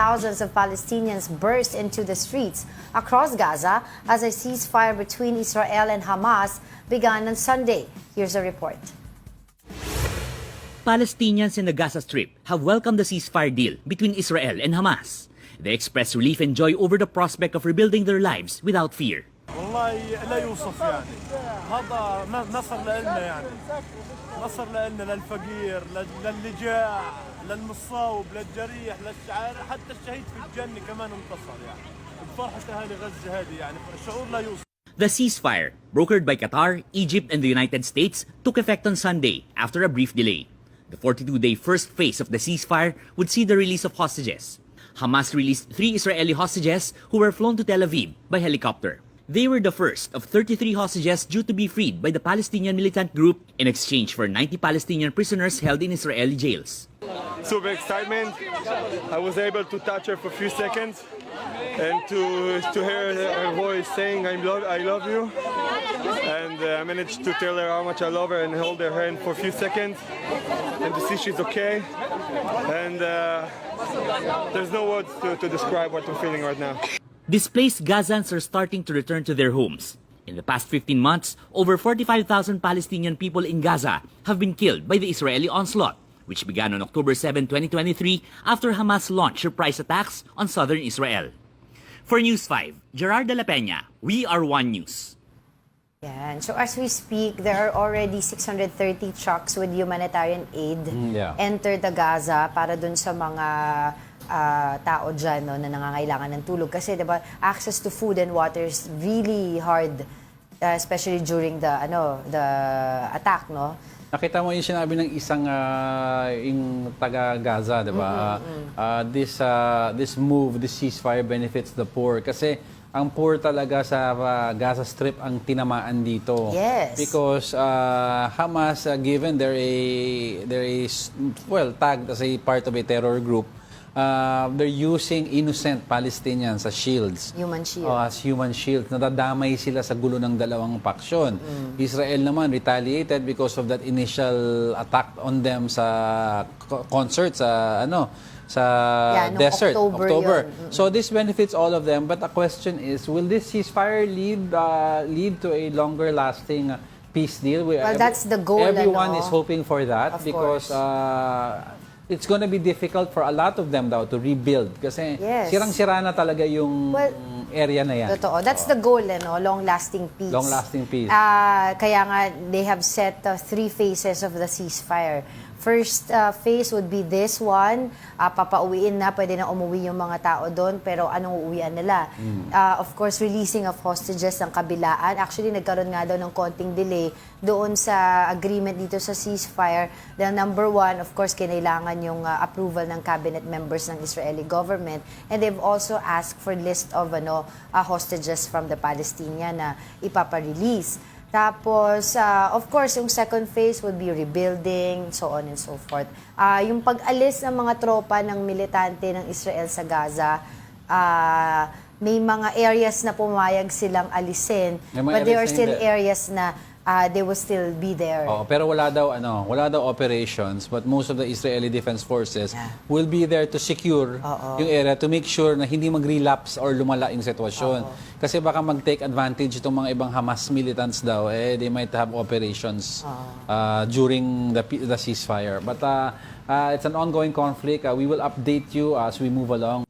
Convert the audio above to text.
thousands of Palestinians burst into the streets across Gaza as a ceasefire between Israel and Hamas began on Sunday. Here's a report. Palestinians in the Gaza Strip have welcomed the ceasefire deal between Israel and Hamas. They express relief and joy over the prospect of rebuilding their lives without fear. والله لا يوصف يعني هذا نصر لنا يعني نصر لنا للفقير للي جاع للمصاب للجريح للشعار حتى الشهيد في الجنة كمان انتصر يعني بفرحة أهالي غزة هذه يعني الشعور لا يوصف. The ceasefire, brokered by Qatar, Egypt, and the United States, took effect on Sunday after a brief delay. The 42-day first phase of the ceasefire would see the release of hostages. Hamas released 3 Israeli hostages who were flown to Tel Aviv by helicopter. They were the first of 33 hostages due to be freed by the Palestinian militant group in exchange for 90 Palestinian prisoners held in Israeli jails. Super excitement. I was able to touch her for a few seconds and to hear her voice saying I love you, and I managed to tell her how much I love her and hold her hand for a few seconds and to see she's okay, and there's no words to describe what I'm feeling right now. Displaced Gazans are starting to return to their homes. In the past 15 months, over 45,000 Palestinian people in Gaza have been killed by the Israeli onslaught, which began on October 7, 2023 after Hamas launched surprise attacks on southern Israel. For News 5, Gerard de la Peña, We Are One News. Yan. So as we speak, there are already 630 trucks with humanitarian aid entered the Gaza para dun sa mga tao dyan, no, na nangangailangan ng tulog. Kasi diba, access to food and water is really hard, especially during the attack, no? Nakita mo yung sinabi ng isang yung taga-Gaza, di ba? This move, this ceasefire benefits the poor. Kasi ang poor talaga sa Gaza Strip ang tinamaan dito. Yes. Because Hamas, given they're tagged as a part of a terror group, they're using innocent Palestinians as shields. Human shield. As human shields. Nadadamay sila sa gulo ng dalawang paksyon. Israel naman retaliated because of that initial attack on them sa concert sa desert, October. So this benefits all of them, but the question is, will this ceasefire lead to a longer lasting peace deal? Well, that's the goal. Everyone is hoping for that, of because it's going to be difficult for a lot of them daw to rebuild kasi sirang-sira na talaga yung area na yan. Totoo. That's the goal, long-lasting peace. Long-lasting peace. Kaya nga, they have set 3 phases of the ceasefire. First phase would be this one. Papauwiin na, pwede na umuwi yung mga tao doon, pero anong uuwian nila? Of course, releasing of hostages ng kabilaan. Actually, nagkaroon nga daw ng konting delay doon sa agreement dito sa ceasefire. The number 1, of course, kinailangan yung approval ng cabinet members ng Israeli government. And they've also asked for list of hostages from the Palestinian na ipapa-release. Tapos, of course, yung second phase would be rebuilding, so on and so forth. Yung pag-alis ng mga tropa ng militante ng Israel sa Gaza, may mga areas na pumayag silang alisin, but there are still areas na they will still be there. Pero wala daw operations, but most of the Israeli Defense Forces will be there to secure yung area, to make sure na hindi mag-relapse or lumala yung sitwasyon. Kasi baka mag-take advantage itong mga ibang Hamas militants daw, they might have operations during the ceasefire. But it's an ongoing conflict. We will update you as we move along.